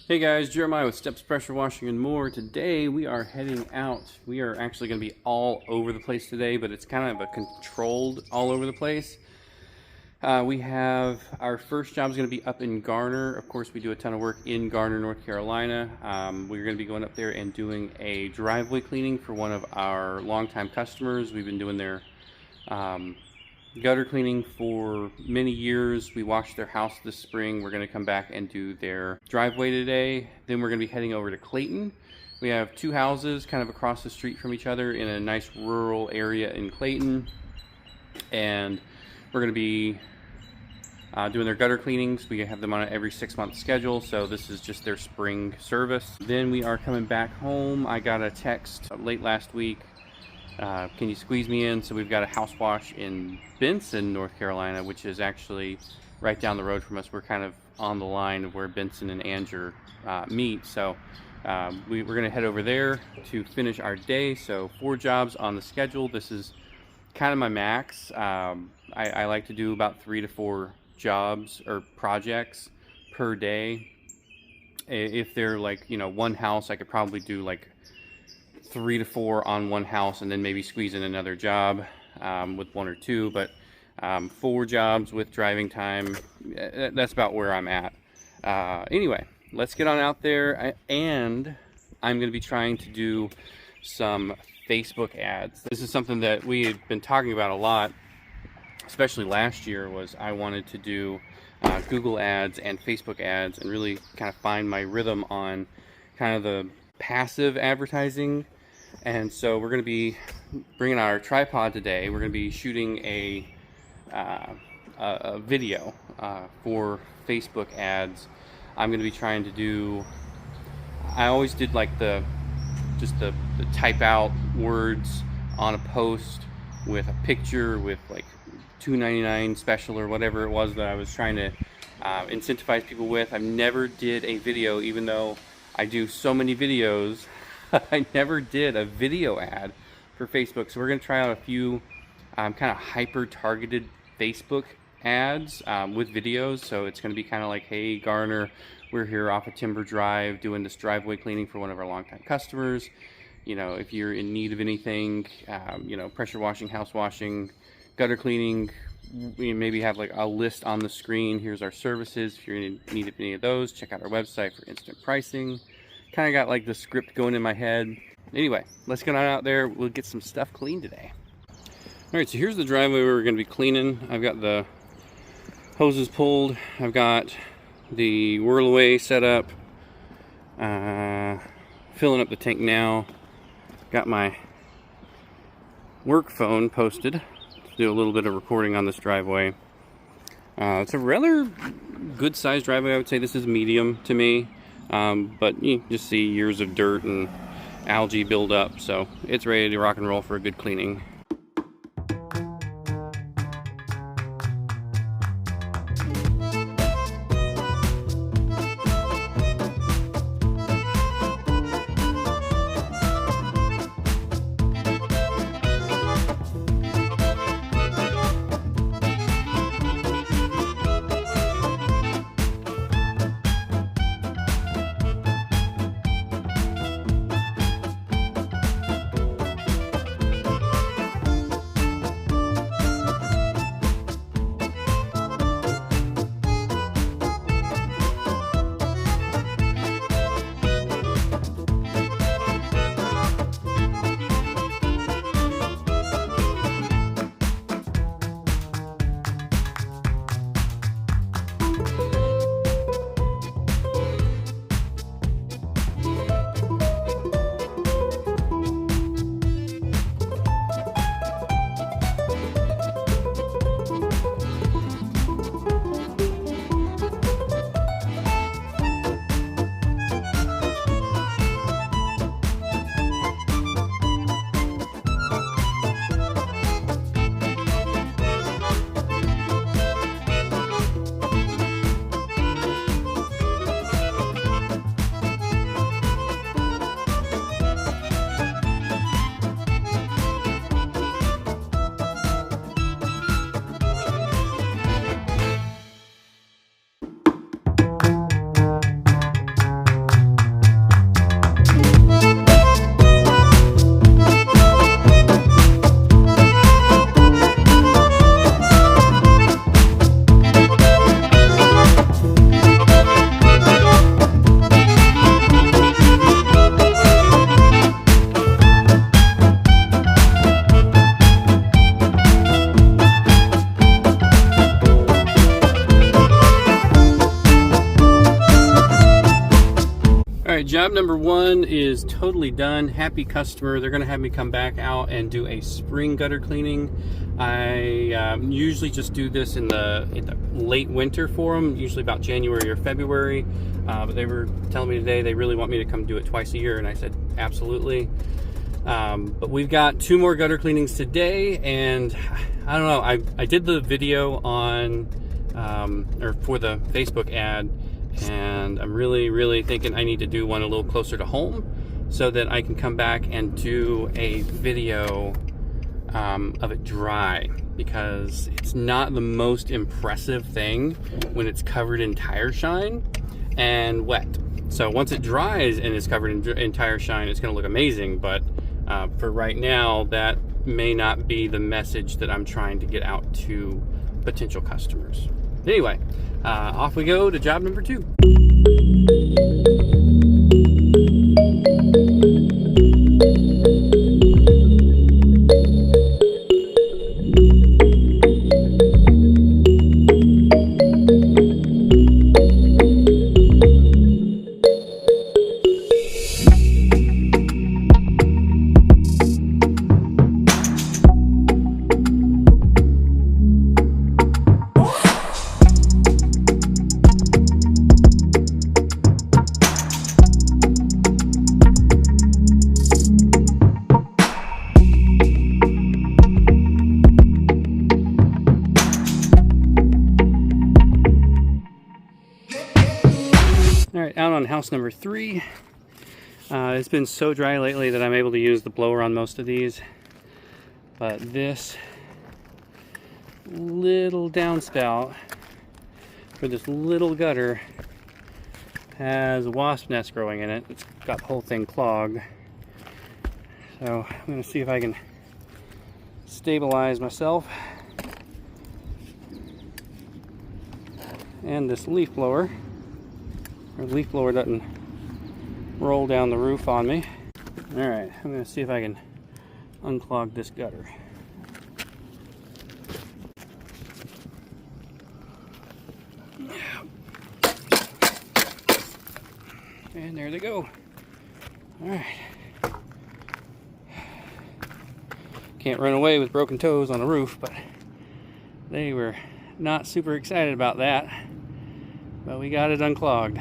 Hey guys, Jeremiah with Steps Pressure Washing and More. Today we are heading out. We are actually going to be all over the place today, but it's kind of a controlled all over the place. We have our first job is going to be up in Garner. Of course, we do a ton of work in Garner, North Carolina. We're going to be going up there and doing a driveway cleaning for one of our longtime customers. We've been doing their gutter cleaning for many years. We washed their house this spring. We're going to come back and do their driveway today. Then we're going to be heading over to Clayton. We have two houses kind of across the street from each other in a nice rural area in Clayton, and we're going to be doing their gutter cleanings. We have them on an every 6-month schedule, so this is just their spring service. Then we are coming back home. I got a text late last week. Can you squeeze me in? So we've got a house wash in Benson, North Carolina, which is actually right down the road from us. We're kind of on the line of where Benson and Anger meet. So we're going to head over there to finish our day. So 4 jobs on the schedule. This is kind of my max. I like to do about 3 to 4 jobs or projects per day. If they're like, one house, I could probably do like 3 to 4 on one house and then maybe squeeze in another job with 1 or 2, but 4 jobs with driving time, that's about where I'm at. Anyway, let's get on out there, and I'm going to be trying to do some Facebook ads. This is something that we had been talking about a lot, especially last year. Was I wanted to do Google ads and Facebook ads and really kind of find my rhythm on kind of the passive advertising. And so we're going to be bringing our tripod today. We're going to be shooting a video for Facebook ads. I'm going to be trying to do, I always did like the type out words on a post with a picture with like $2.99 special or whatever it was that I was trying to incentivize people with. I never did a video, even though I do so many videos. I never did a video ad for Facebook, so we're going to try out a few kind of hyper-targeted Facebook ads with videos. So it's going to be kind of like, hey, Garner, we're here off of Timber Drive doing this driveway cleaning for one of our longtime customers. If you're in need of anything, pressure washing, house washing, gutter cleaning, we maybe have like a list on the screen. Here's our services. If you're in need of any of those, check out our website for instant pricing. Kind of got like the script going in my head. Anyway, let's get on out there. We'll get some stuff cleaned today. All right, so here's the driveway we're going to be cleaning. I've got the hoses pulled. I've got the whirl away set up. Filling up the tank now. Got my work phone posted to do a little bit of recording on this driveway. It's a rather good sized driveway. I would say this is medium to me. But you just see years of dirt and algae build up, so it's ready to rock and roll for a good cleaning. All right, job number 1 is totally done. Happy customer. They're going to have me come back out and do a spring gutter cleaning. I usually just do this in the late winter for them, usually about January or February. But they were telling me today they really want me to come do it twice a year, and I said absolutely. But we've got 2 more gutter cleanings today, and I don't know. I did the video on or for the Facebook ad. And I'm really thinking I need to do one a little closer to home so that I can come back and do a video of it dry, because it's not the most impressive thing when it's covered in tire shine and wet. So once it dries and is covered in tire shine, it's going to look amazing. But for right now, that may not be the message that I'm trying to get out to potential customers. Anyway, off we go to job number 2. Alright, out on house number 3. It's been so dry lately that I'm able to use the blower on most of these. But this little downspout for this little gutter has a wasp nest growing in it. It's got the whole thing clogged. So I'm going to see if I can stabilize myself. And this leaf blower. Or the leaf blower doesn't roll down the roof on me. Alright, I'm going to see if I can unclog this gutter. And there they go. Alright. Can't run away with broken toes on a roof, but they were not super excited about that. But we got it unclogged.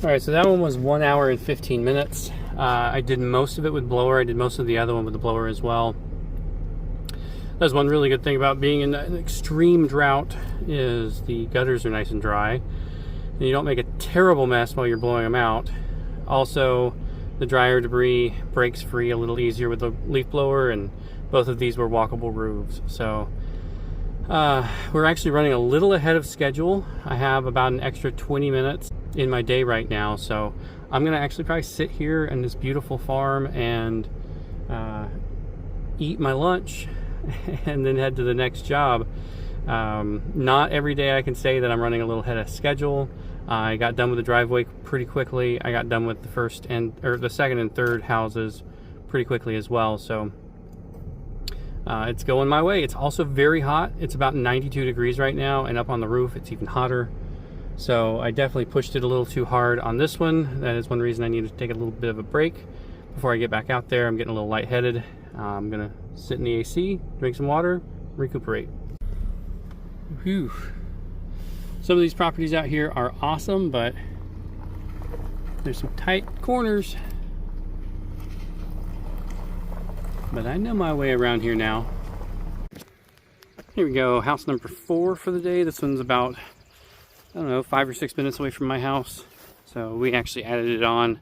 Alright, so that one was 1 hour and 15 minutes. I did most of it with blower. I did most of the other one with the blower as well. That's one really good thing about being in an extreme drought is the gutters are nice and dry. And you don't make a terrible mess while you're blowing them out. Also, the dryer debris breaks free a little easier with the leaf blower, and both of these were walkable roofs. So we're actually running a little ahead of schedule. I have about an extra 20 minutes in my day right now, so I'm gonna actually probably sit here in this beautiful farm and eat my lunch and then head to the next job. Not every day I can say that I'm running a little ahead of schedule. I got done with the driveway pretty quickly. I got done with the second and third houses pretty quickly as well, so it's going my way. It's also very hot. It's about 92 degrees right now, and up on the roof it's even hotter. So I definitely pushed it a little too hard on this one. That is one reason I need to take a little bit of a break before I get back out there. I'm getting a little lightheaded. I'm gonna sit in the AC, drink some water, recuperate. Whew. Some of these properties out here are awesome, but there's some tight corners. But I know my way around here now. Here we go, house number 4 for the day. This one's about, I don't know, 5 or 6 minutes away from my house. So we actually added it on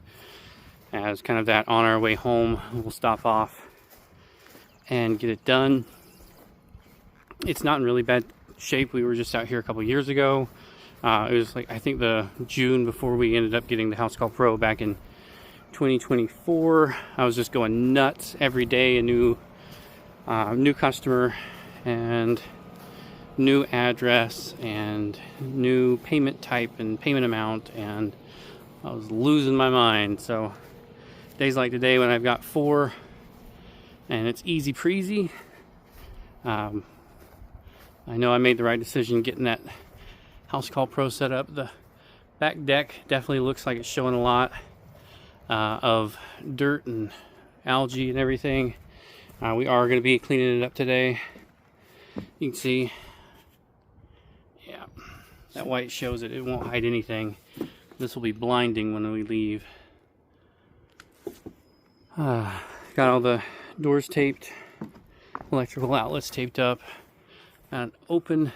as kind of that on our way home. We'll stop off and get it done. It's not in really bad shape. We were just out here a couple years ago. It was like, I think the June before we ended up getting the House Call Pro back in 2024. I was just going nuts every day. A new customer and new address and new payment type and payment amount, and I was losing my mind. So days like today when I've got 4 and it's easy breezy, I know I made the right decision getting that House Call Pro set up. The Back deck definitely looks like it's showing a lot of dirt and algae and everything. We are going to be cleaning it up today. You can see, yeah, that white shows it. It won't hide anything. This will be blinding when we leave. Got all the doors taped, electrical outlets taped up. Got an open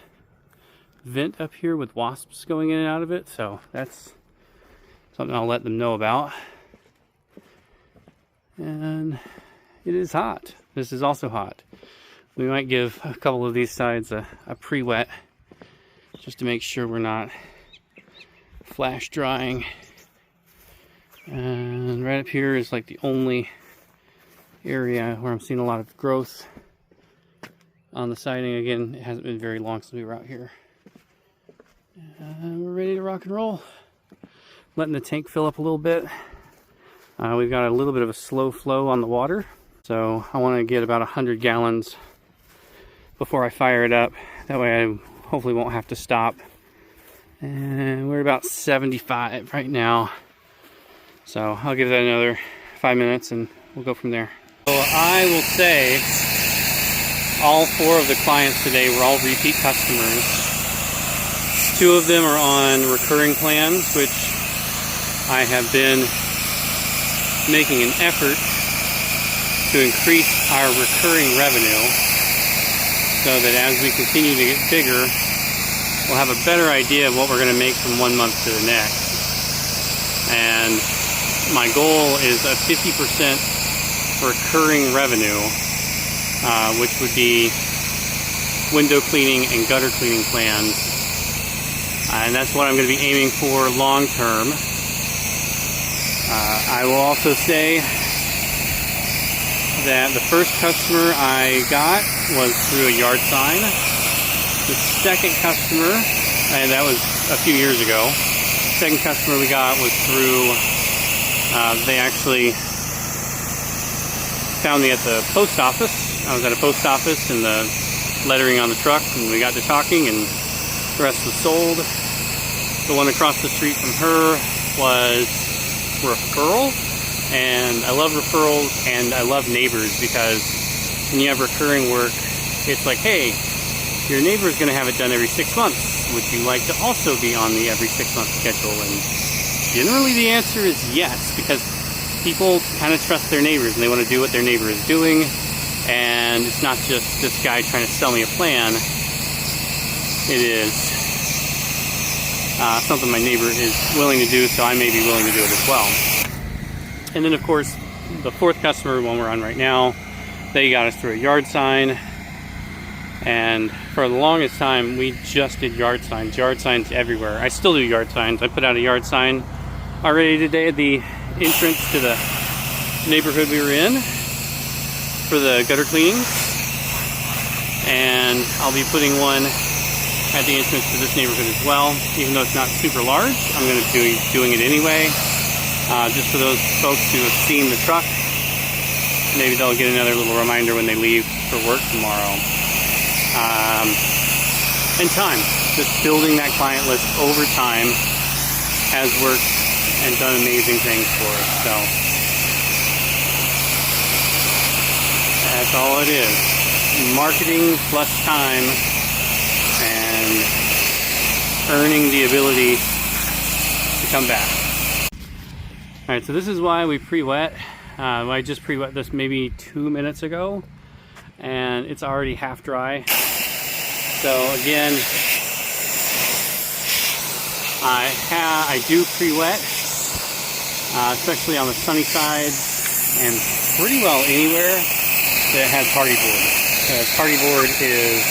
vent up here with wasps going in and out of it, so that's something I'll let them know about. And it is hot. This is also hot. We might give a couple of these sides a pre-wet just to make sure we're not flash drying. And right up here is like the only area where I'm seeing a lot of growth on the siding. Again, it hasn't been very long since we were out here. And we're ready to rock and roll. Letting the tank fill up a little bit. We've got a little bit of a slow flow on the water, so I want to get about 100 gallons before I fire it up. That way I hopefully won't have to stop. And we're about 75 right now, so I'll give that another 5 minutes and we'll go from there. So I will say all 4 of the clients today were all repeat customers. 2 of them are on recurring plans, which I have been making an effort to increase our recurring revenue so that as we continue to get bigger, we'll have a better idea of what we're going to make from one month to the next. And my goal is a 50% recurring revenue, which would be window cleaning and gutter cleaning plans. And that's what I'm going to be aiming for long term. I will also say that the first customer I got was through a yard sign. The second customer, and that was a few years ago, the second customer we got was through, they actually found me at the post office. I was at a post office and the lettering on the truck, and we got to talking and the rest was sold. The one across the street from her was referral, and I love referrals and I love neighbors, because when you have recurring work, it's like, hey, your neighbor's going to have it done every 6 months. Would you like to also be on the every 6 month schedule? And generally the answer is yes, because people kind of trust their neighbors and they want to do what their neighbor is doing, and it's not just this guy trying to sell me a plan. It is something my neighbor is willing to do, so I may be willing to do it as well. And then of course the 4th customer, one we're on right now, they got us through a yard sign, and for the longest time we just did yard signs everywhere. I still do yard signs. I put out a yard sign already today at the entrance to the neighborhood we were in for the gutter cleaning, and I'll be putting one at the entrance to this neighborhood as well. Even though it's not super large, I'm going to be doing it anyway, just for those folks who have seen the truck. Maybe they'll get another little reminder when they leave for work tomorrow. And time, just building that client list over time has worked and done amazing things for us. So that's all it is. Marketing plus time and earning the ability to come back. Alright, so this is why we pre-wet. I just pre-wet this maybe 2 minutes ago, and it's already half dry. So again, I do pre-wet, especially on the sunny side, and pretty well anywhere that has hardy board. Hardy board is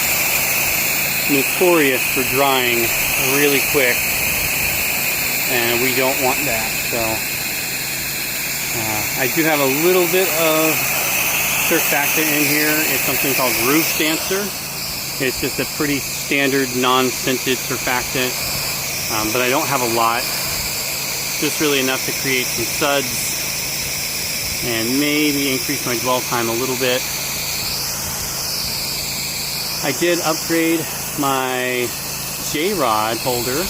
notorious for drying really quick, and we don't want that. So I do have a little bit of surfactant in here. It's something called Roof Dancer. It's just a pretty standard non-scented surfactant, but I don't have a lot. Just really enough to create some suds and maybe increase my dwell time a little bit. I did upgrade my XROD holder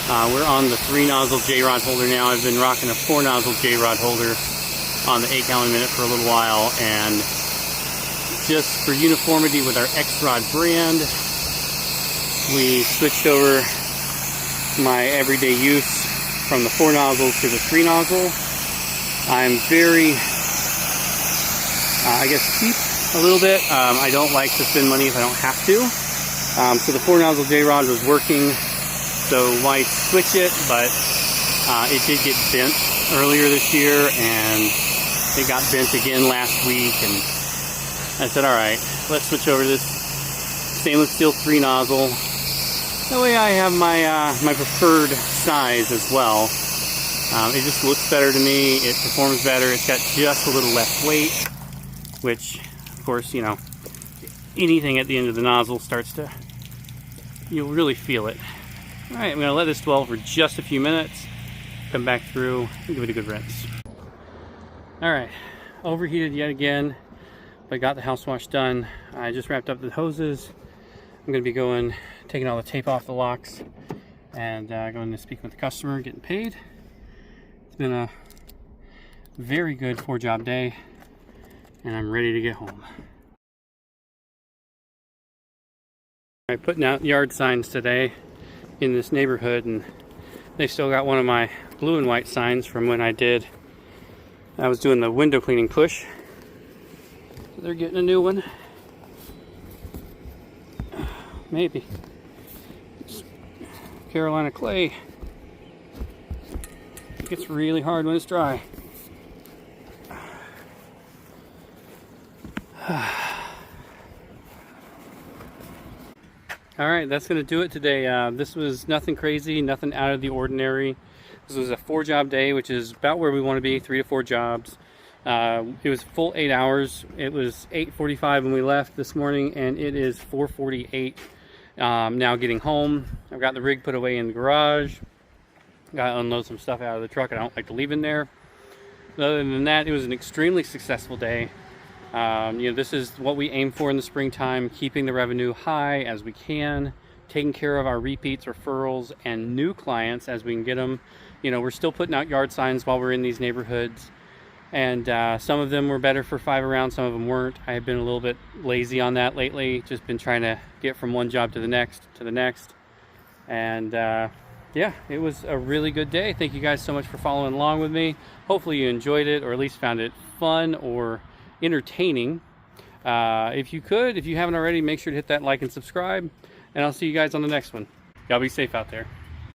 We're on the 3-nozzle J-rod holder now. I've been rocking a 4-nozzle J-rod holder on the 8 gallon minute for a little while, and just for uniformity with our XROD brand, we switched over my everyday use from the 4-nozzle to the 3-nozzle. I'm very, I guess, cheap a little bit. I don't like to spend money if I don't have to. So the 4-nozzle J-rod was working, so why switch it? But it did get bent earlier this year, and it got bent again last week, and I said, all right, let's switch over to this stainless steel 3-nozzle. That way I have my my preferred size as well. It just looks better to me. It performs better. It's got just a little less weight, which, of course, you know, anything at the end of the nozzle starts to, you'll really feel it. All right, I'm going to let this dwell for just a few minutes, come back through, and give it a good rinse. All right, overheated yet again, but got the house wash done. I just wrapped up the hoses. I'm going to be taking all the tape off the locks, and going to speak with the customer, getting paid. It's been a very good 4-job day, and I'm ready to get home. I'm putting out yard signs today in this neighborhood, and they still got one of my blue and white signs from when I was doing the window cleaning push. So they're getting a new one. Maybe. It's Carolina clay. It gets really hard when it's dry. Alright, that's going to do it today. This was nothing crazy, nothing out of the ordinary. This was a 4-job day, which is about where we want to be, 3 to 4 jobs. It was full 8 hours. It was 8:45 when we left this morning, and it is 4:48 now getting home. I've got the rig put away in the garage. Got to unload some stuff out of the truck I don't like to leave in there. Other than that, it was an extremely successful day. You know, this is what we aim for in the springtime, keeping the revenue high as we can, taking care of our repeats, referrals, and new clients as we can get them. You know, we're still putting out yard signs while we're in these neighborhoods, and some of them were better for 5 around, some of them weren't. I have been a little bit lazy on that lately, just been trying to get from one job to the next, and yeah, it was a really good day. Thank you guys so much for following along with me. Hopefully you enjoyed it, or at least found it fun or entertaining. If you haven't already, make sure to hit that like and subscribe, and I'll see you guys on the next one. Y'all be safe out there.